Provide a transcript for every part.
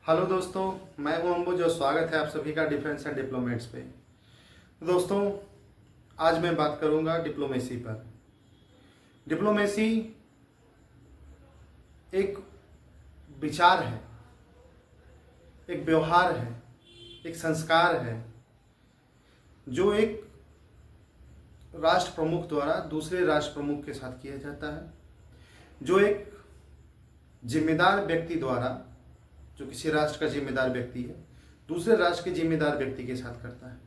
Hello दोस्तों, मैं हूं अंबुज और स्वागत है आप सभी का डिफेंस एंड डिप्लोमेट्स पे। दोस्तों, आज मैं बात करूंगा डिप्लोमेसी पर। डिप्लोमेसी एक विचार है, एक व्यवहार है, एक संस्कार है जो एक राष्ट्र प्रमुख द्वारा दूसरे राष्ट्र प्रमुख के साथ किया जाता है, जो एक जिम्मेदार व्यक्ति द्वारा, जो किसी राष्ट्र का जिम्मेदार व्यक्ति है, दूसरे राष्ट्र के जिम्मेदार व्यक्ति के साथ करता है।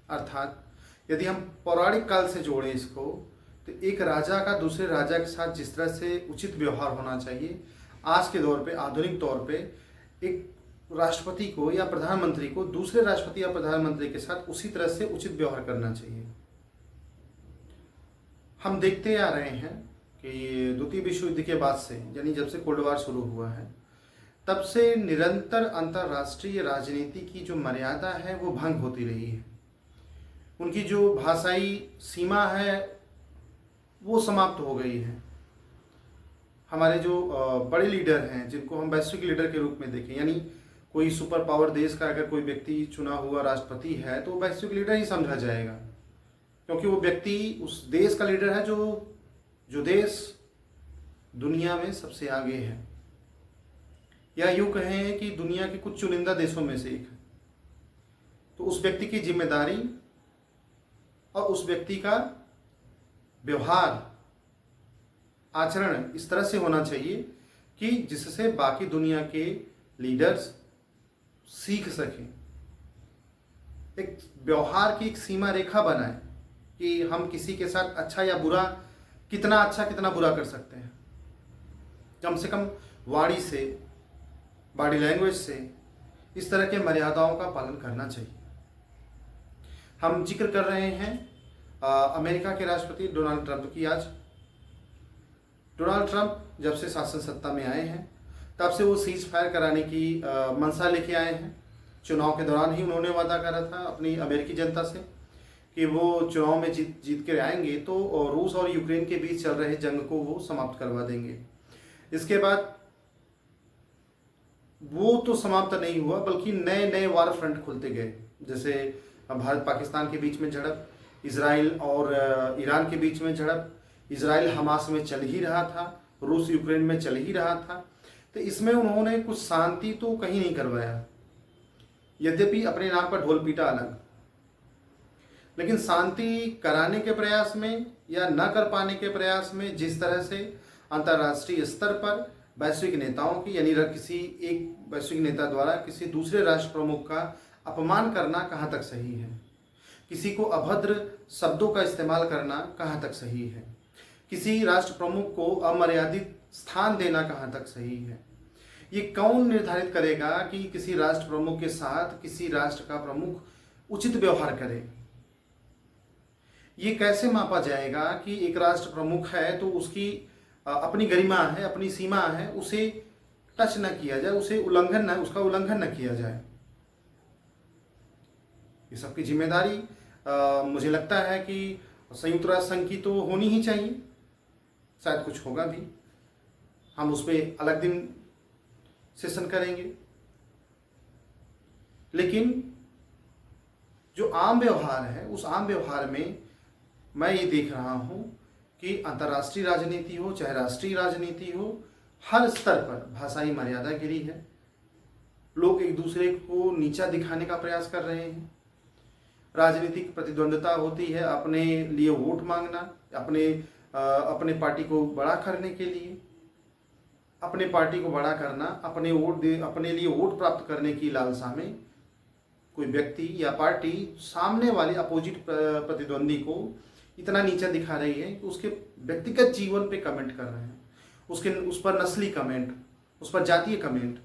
अर्थात यदि हम पौराणिक काल से जोड़ें इसको, तो एक राजा का दूसरे राजा के साथ जिस तरह से उचित व्यवहार होना चाहिए, आज के दौर पे, आधुनिक तौर पे एक राष्ट्रपति को या प्रधानमंत्री को दूसरे राष्ट्रपति या प्रधानमंत्री के साथ उसी तरह से उचित व्यवहार करना चाहिए। हम देखते आ रहे हैं कि द्वितीय विश्व युद्ध के बाद से, यानी जब से कोल्ड वॉर शुरू हुआ है, तब से निरंतर अंतर्राष्ट्रीय राजनीति की जो मर्यादा है वो भंग होती रही है। उनकी जो भाषाई सीमा है वो समाप्त हो गई है। हमारे जो बड़े लीडर हैं, जिनको हम वैश्विक लीडर के रूप में देखें, यानी कोई सुपर पावर देश का अगर कोई व्यक्ति चुना हुआ राष्ट्रपति है तो वैश्विक लीडर ही समझा जाएगा, क्योंकि वो व्यक्ति उस देश का लीडर है जो देश दुनिया में सबसे आगे है, या यूँ कहें कि दुनिया के कुछ चुनिंदा देशों में से एक है। तो उस व्यक्ति की जिम्मेदारी और उस व्यक्ति का व्यवहार, आचरण इस तरह से होना चाहिए कि जिससे बाकी दुनिया के लीडर्स सीख सकें, एक व्यवहार की एक सीमा रेखा बनाए कि हम किसी के साथ अच्छा या बुरा, कितना अच्छा कितना बुरा कर सकते हैं। कम से कम वाणी से, बॉडी लैंग्वेज से इस तरह के मर्यादाओं का पालन करना चाहिए। हम जिक्र कर रहे हैं अमेरिका के राष्ट्रपति डोनाल्ड ट्रंप की। आज डोनाल्ड ट्रंप जब से शासन सत्ता में आए हैं तब से वो सीज फायर कराने की मंशा लेके आए हैं। चुनाव के दौरान ही उन्होंने वादा करा था अपनी अमेरिकी जनता से कि वो चुनाव में जीत के आएंगे तो रूस और यूक्रेन के बीच चल रहे जंग को वो समाप्त करवा देंगे। इसके बाद वो तो समाप्त नहीं हुआ, बल्कि नए नए वार फ्रंट खुलते गए। जैसे भारत पाकिस्तान के बीच में झड़प, इजराइल और ईरान के बीच में झड़प, इजराइल हमास में चल ही रहा था, रूस यूक्रेन में चल ही रहा था। तो इसमें उन्होंने कुछ शांति तो कहीं नहीं करवाया, यद्यपि अपने नाम पर ढोल पीटा अलग, लेकिन शांति कराने के प्रयास में या न कर पाने के प्रयास में जिस तरह से अंतर्राष्ट्रीय स्तर पर वैश्विक नेताओं की, यानी किसी एक वैश्विक नेता द्वारा किसी दूसरे राष्ट्र प्रमुख का अपमान करना कहाँ तक सही है, किसी को अभद्र शब्दों का इस्तेमाल करना कहाँ तक सही है, किसी राष्ट्र प्रमुख को अमर्यादित स्थान देना कहाँ तक सही है, ये कौन निर्धारित करेगा कि किसी राष्ट्र प्रमुख के साथ किसी राष्ट्र का प्रमुख उचित व्यवहार करे? ये कैसे मापा जाएगा कि एक राष्ट्र प्रमुख है तो उसकी अपनी गरिमा है, अपनी सीमा है, उसे टच न किया जाए, उसका उल्लंघन न किया जाए? ये सबकी जिम्मेदारी मुझे लगता है कि संयुक्त राष्ट्र संघ की तो होनी ही चाहिए। शायद कुछ होगा भी, हम उस पर अलग दिन सेशन करेंगे। लेकिन जो आम व्यवहार है, उस आम व्यवहार में मैं ये देख रहा हूँ कि अंतर्राष्ट्रीय राजनीति हो चाहे राष्ट्रीय राजनीति हो, हर स्तर पर भाषाई मर्यादा गिरी है। लोग एक दूसरे को नीचा दिखाने का प्रयास कर रहे हैं। राजनीतिक प्रतिद्वंद्विता होती है अपने लिए वोट मांगना, अपने पार्टी को बड़ा करने के लिए, अपने पार्टी को बड़ा करना, अपने लिए वोट प्राप्त करने की लालसा में कोई व्यक्ति या पार्टी सामने वाले अपोजिट प्रतिद्वंदी को इतना नीचा दिखा रही है कि उसके व्यक्तिगत जीवन पे कमेंट कर रहे हैं, उस पर नस्ली कमेंट, उस पर जातीय कमेंट।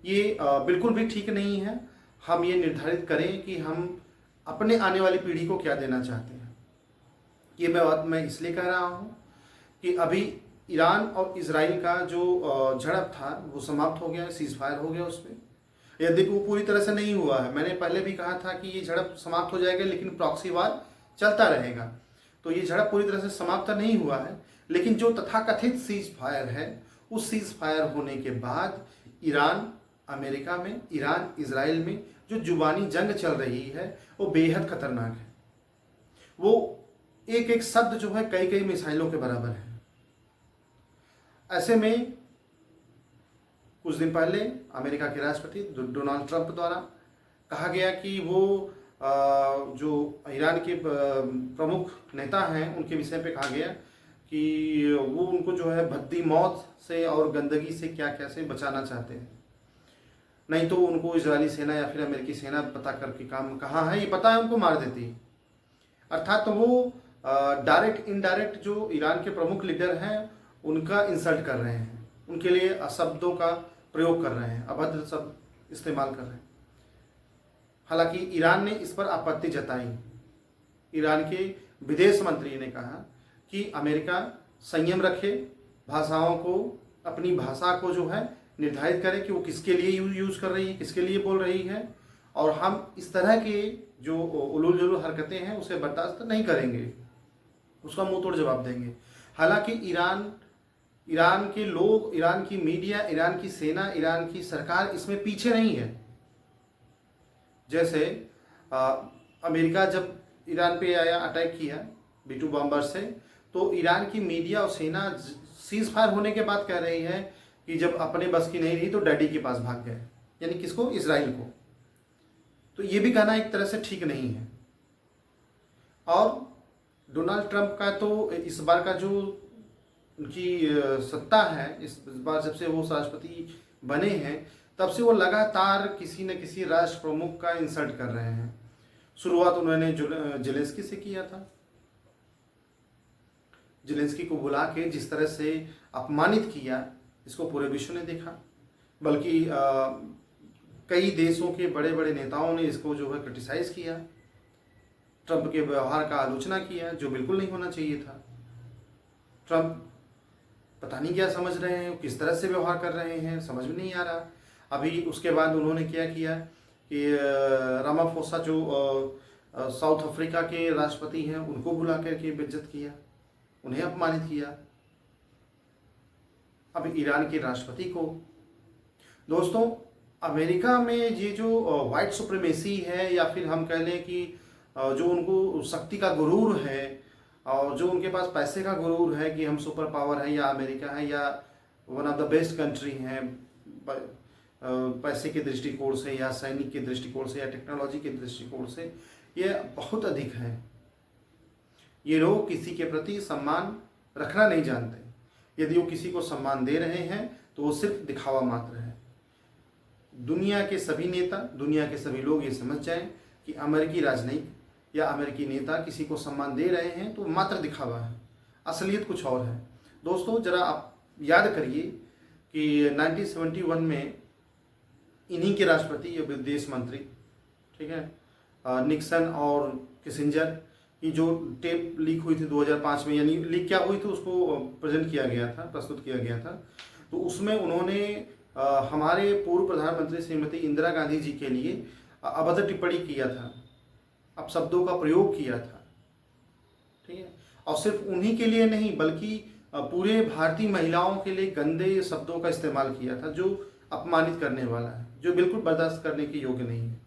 ये बिल्कुल भी ठीक नहीं है। हम ये निर्धारित करें कि हम अपने आने वाली पीढ़ी को क्या देना चाहते हैं। ये बात मैं इसलिए कह रहा हूँ कि अभी ईरान और इजराइल का जो झड़प था वो समाप्त हो गया, सीज फायर हो गया उस पर। यद्यपि वो पूरी तरह से नहीं हुआ है, मैंने पहले भी कहा था कि ये झड़प समाप्त हो जाएगा, लेकिन प्रॉक्सी वार चलता रहेगा। तो ये झड़प पूरी तरह से समाप्त नहीं हुआ है, लेकिन जो तथाकथित सीज फायर है, उस सीज फायर होने के बाद ईरान अमेरिका में, ईरान, इजराइल में जो जुबानी जंग चल रही है वो बेहद खतरनाक है। वो एक एक शब्द जो है कई कई मिसाइलों के बराबर है। ऐसे में कुछ दिन पहले अमेरिका के राष्ट्रपति डोनाल्ड ट्रंप द्वारा कहा गया कि वो जो ईरान के प्रमुख नेता हैं उनके विषय पे कहा गया कि वो उनको जो है भद्दी मौत से और गंदगी से क्या क्या से बचाना चाहते हैं, नहीं तो उनको इजरायली सेना या फिर अमेरिकी सेना पता करके काम कहाँ है ये पता है उनको मार देती है। अर्थात तो वो डायरेक्ट इनडायरेक्ट जो ईरान के प्रमुख लीडर हैं उनका इंसल्ट कर रहे हैं, उनके लिए अशब्दों का प्रयोग कर रहे हैं, अभद्र शब्द इस्तेमाल कर रहे हैं। हालांकि ईरान ने इस पर आपत्ति जताई। ईरान के विदेश मंत्री ने कहा कि अमेरिका संयम रखे, भाषाओं को, अपनी भाषा को जो है निर्धारित करे कि वो किसके लिए यूज़ कर रही है, किसके लिए बोल रही है, और हम इस तरह के जो उलूल जुलूल हरकतें हैं उसे बर्दाश्त नहीं करेंगे, उसका मुंह तोड़ जवाब देंगे। हालांकि ईरान के लोग, ईरान की मीडिया, ईरान की सेना, ईरान की सरकार इसमें पीछे नहीं है। जैसे अमेरिका जब ईरान पे आया, अटैक किया B-2 बॉम्बर से, तो ईरान की मीडिया और सेना सीज फायर होने के बाद कह रही है कि जब अपने बस की नहीं रही तो डैडी के पास भाग गए, यानी किसको? इजराइल को। तो ये भी कहना एक तरह से ठीक नहीं है। और डोनाल्ड ट्रंप का तो इस बार का जो उनकी सत्ता है, इस बार जब से वो राष्ट्रपति बने हैं तब से वो लगातार किसी न किसी राष्ट्र प्रमुख का इंसल्ट कर रहे हैं। शुरुआत उन्होंने जेलेंस्की से किया था। जेलेंस्की को बुला के जिस तरह से अपमानित किया, इसको पूरे विश्व ने देखा। बल्कि कई देशों के बड़े बड़े नेताओं ने इसको जो है क्रिटिसाइज किया, ट्रंप के व्यवहार का आलोचना किया, जो बिल्कुल नहीं होना चाहिए था। ट्रंप पता नहीं क्या समझ रहे हैं, किस तरह से व्यवहार कर रहे हैं, समझ में नहीं आ रहा। अभी उसके बाद उन्होंने क्या किया कि रामाफोसा जो साउथ अफ्रीका के राष्ट्रपति हैं उनको बुला करके बेइज्जत किया, उन्हें अपमानित किया। अब ईरान के राष्ट्रपति को। दोस्तों, अमेरिका में ये जो वाइट सुप्रीमेसी है, या फिर हम कह लें कि जो उनको शक्ति का गुरूर है और जो उनके पास पैसे का गुरूर है कि हम सुपर पावर है या अमेरिका है या one of the best country हैं पैसे के दृष्टिकोण से या सैनिक के दृष्टिकोण से या टेक्नोलॉजी के दृष्टिकोण से, ये बहुत अधिक है। ये लोग किसी के प्रति सम्मान रखना नहीं जानते। यदि वो किसी को सम्मान दे रहे हैं तो वो सिर्फ दिखावा मात्र है। दुनिया के सभी नेता, दुनिया के सभी लोग ये समझ जाएं कि अमेरिकी राजनयिक या अमेरिकी नेता किसी को सम्मान दे रहे हैं तो मात्र दिखावा है, असलियत कुछ और है। दोस्तों, जरा आप याद करिए कि 1971 में इन्हीं के राष्ट्रपति या विदेश मंत्री, ठीक है, निक्सन और किसिंजर की जो टेप लीक हुई थी 2005 में, यानी लीक क्या हुई थी उसको प्रेजेंट किया गया था, प्रस्तुत किया गया था। तो उसमें उन्होंने हमारे पूर्व प्रधानमंत्री श्रीमती इंदिरा गांधी जी के लिए अभद्र टिप्पणी किया था, अपशब्दों का प्रयोग किया था, ठीक है। और सिर्फ उन्हीं के लिए नहीं बल्कि पूरे भारतीय महिलाओं के लिए गंदे शब्दों का इस्तेमाल किया था, जो अपमानित करने वाला है, जो बिल्कुल बर्दाश्त करने के योग्य नहीं है।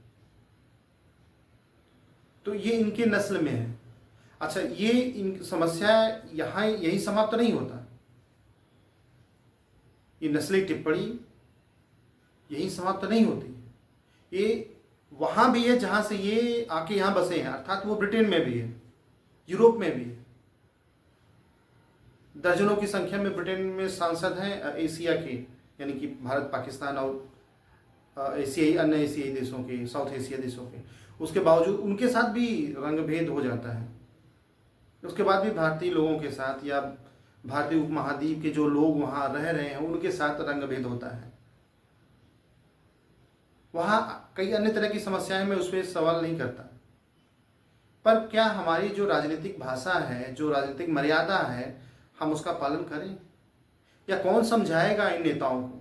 तो ये इनके नस्ल में है। अच्छा, ये इन समस्या यहाँ यही समाप्त नहीं होता। ये नस्ली टिप्पणी यही समाप्त नहीं होती, ये वहां भी है जहां से ये आके यहाँ बसे हैं, अर्थात वो ब्रिटेन में भी है, यूरोप में भी है। दर्जनों की संख्या में ब्रिटेन में सांसद हैं एशिया के, यानी कि भारत, पाकिस्तान और एशियाई, अन्य एशियाई देशों के, साउथ एशिया देशों के। उसके बावजूद उनके साथ भी रंग भेद हो जाता है। उसके बाद भी भारतीय लोगों के साथ या भारतीय उपमहाद्वीप के जो लोग वहाँ रह रहे हैं उनके साथ रंग भेद होता है। वहाँ कई अन्य तरह की समस्याएं, मैं उस पर सवाल नहीं करता, पर क्या हमारी जो राजनीतिक भाषा है, जो राजनीतिक मर्यादा है, हम उसका पालन करें? या कौन समझाएगा इन नेताओं को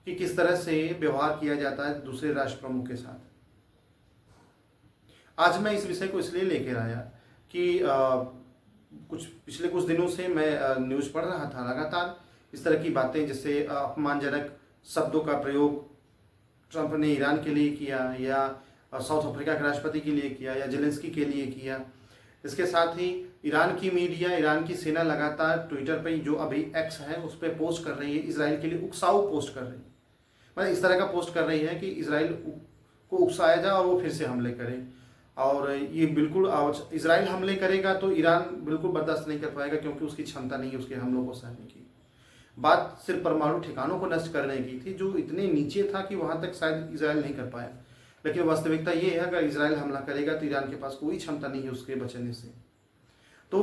कि किस तरह से व्यवहार किया जाता है दूसरे राष्ट्र प्रमुख के साथ? आज मैं इस विषय को इसलिए लेकर आया कि पिछले कुछ दिनों से मैं न्यूज़ पढ़ रहा था, लगातार इस तरह की बातें, जैसे अपमानजनक शब्दों का प्रयोग ट्रंप ने ईरान के लिए किया या साउथ अफ्रीका के राष्ट्रपति के लिए किया या जेलेंस्की के लिए किया। इसके साथ ही ईरान की मीडिया, ईरान की सेना लगातार ट्विटर पे जो अभी एक्स है उस पर पोस्ट कर रही है, इसराइल के लिए उकसाऊ पोस्ट कर रही है। मतलब इस तरह का पोस्ट कर रही है कि इसराइल को उकसाया जाए और वो फिर से हमले करे। और ये बिल्कुल इसराइल हमले करेगा तो ईरान बिल्कुल बर्दाश्त नहीं कर पाएगा, क्योंकि उसकी क्षमता नहीं है उसके हमलों को सहने की। बात सिर्फ परमाणु ठिकानों को नष्ट करने की थी, जो इतने नीचे था कि वहाँ तक शायद इसराइल नहीं कर पाया। लेकिन वास्तविकता ये है, अगर इसराइल हमला करेगा तो ईरान के पास कोई क्षमता नहीं है उसके बचने से। तो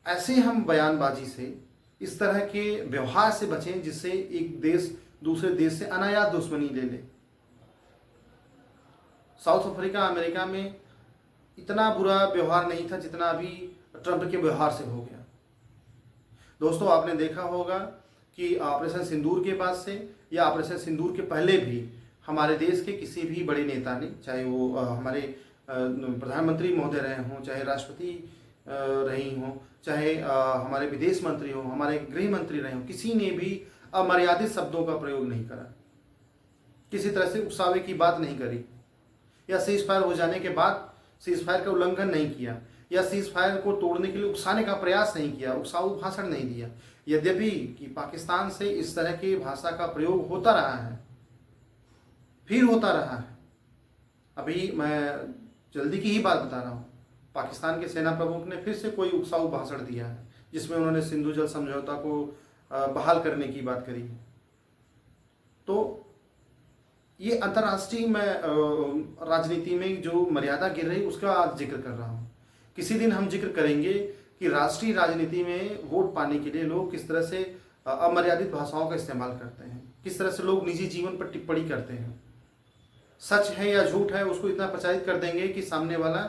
ऐसे हम बयानबाजी से, इस तरह के व्यवहार से बचें जिससे एक देश दूसरे देश से अनायास दुश्मनी ले ले। साउथ अफ्रीका, अमेरिका में इतना बुरा व्यवहार नहीं था जितना अभी ट्रंप के व्यवहार से हो गया। दोस्तों, आपने देखा होगा कि ऑपरेशन सिंदूर के बाद से या ऑपरेशन सिंदूर के पहले भी हमारे देश के किसी भी बड़े नेता ने, चाहे वो हमारे प्रधानमंत्री महोदय रहे हों, चाहे राष्ट्रपति रही हों, चाहे हमारे विदेश मंत्री हों, हमारे गृह मंत्री रहे हों, किसी ने भी अमर्यादित शब्दों का प्रयोग नहीं करा, किसी तरह से उकसावे की बात नहीं करी, या सीज फायर हो जाने के बाद सीज फायर का उल्लंघन नहीं किया, या सीज फायर को तोड़ने के लिए उकसाने का प्रयास नहीं किया, उकसाऊ भाषण नहीं दिया। यद्यपि कि पाकिस्तान से इस तरह की भाषा का प्रयोग होता रहा है, फिर होता रहा है। अभी मैं जल्दी की ही बात बता रहा हूँ, पाकिस्तान के सेना प्रमुख ने फिर से कोई उकसाऊ भाषण दिया है जिसमें उन्होंने सिंधु जल समझौता को बहाल करने की बात करी है। तो ये अंतर्राष्ट्रीय राजनीति में जो मर्यादा गिर रही उसका आज जिक्र कर रहा हूँ। किसी दिन हम जिक्र करेंगे कि राष्ट्रीय राजनीति में वोट पाने के लिए लोग किस तरह से अमर्यादित भाषाओं का इस्तेमाल करते हैं, किस तरह से लोग निजी जीवन पर टिप्पणी करते हैं। सच है या झूठ है उसको इतना प्रचारित कर देंगे कि सामने वाला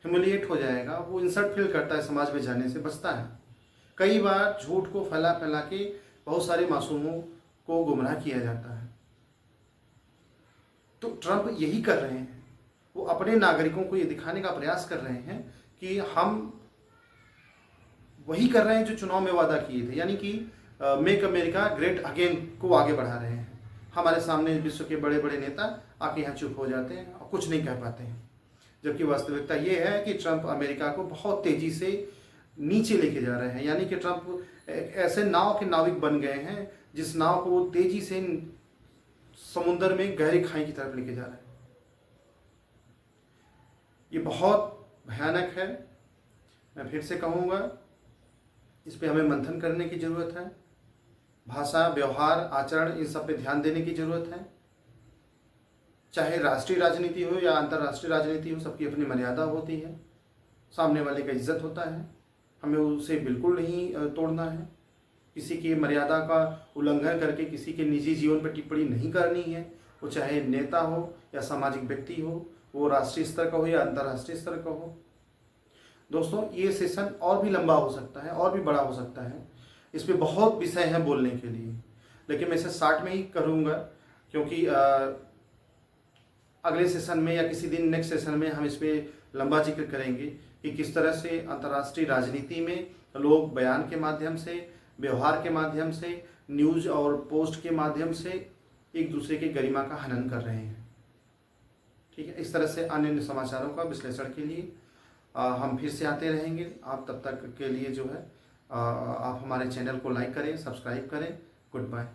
ह्यूमिलिएट हो जाएगा, वो इंसल्ट फील करता है, समाज में जाने से बचता है। कई बार झूठ को फैला फैला के बहुत सारे मासूमों को गुमराह किया जाता है। तो ट्रंप यही कर रहे हैं, वो अपने नागरिकों को ये दिखाने का प्रयास कर रहे हैं कि हम वही कर रहे हैं जो चुनाव में वादा किए थे, यानी कि मेक अमेरिका ग्रेट अगेन को आगे बढ़ा रहे हैं। हमारे सामने विश्व के बड़े बड़े नेता आके यहाँ चुप हो जाते हैं और कुछ नहीं कह पाते हैं, जबकि वास्तविकता ये है कि ट्रंप अमेरिका को बहुत तेजी से नीचे लेके जा रहे हैं। यानी कि ट्रंप ऐसे नाव के नाविक बन गए हैं जिस नाव को वो तेजी से समुद्र में गहरी खाई की तरफ लेके जा रहे हैं। ये बहुत भयानक है। मैं फिर से कहूँगा, इस पे हमें मंथन करने की ज़रूरत है। भाषा, व्यवहार, आचरण, इन सब पे ध्यान देने की ज़रूरत है। चाहे राष्ट्रीय राजनीति हो या अंतर्राष्ट्रीय राजनीति हो, सबकी अपनी मर्यादा होती है। सामने वाले का इज्जत होता है, हमें उसे बिल्कुल नहीं तोड़ना है। किसी की मर्यादा का उल्लंघन करके किसी के निजी जीवन पर टिप्पणी नहीं करनी है। वो चाहे नेता हो या सामाजिक व्यक्ति हो, वो राष्ट्रीय स्तर का हो या अंतर्राष्ट्रीय स्तर का हो। दोस्तों, ये सेशन और भी लंबा हो सकता है, और भी बड़ा हो सकता है। इस पे बहुत विषय हैं बोलने के लिए, लेकिन मैं इसे शॉर्ट में ही करूँगा, क्योंकि अगले सेशन में या किसी दिन नेक्स्ट सेशन में हम इस पर लंबा जिक्र करेंगे कि किस तरह से अंतर्राष्ट्रीय राजनीति में लोग बयान के माध्यम से, व्यवहार के माध्यम से, न्यूज़ और पोस्ट के माध्यम से एक दूसरे की गरिमा का हनन कर रहे हैं। ठीक है, इस तरह से अन्य समाचारों का विश्लेषण के लिए हम फिर से आते रहेंगे। आप तब तक के लिए जो है आप हमारे चैनल को लाइक करें, सब्सक्राइब करें। Good bye.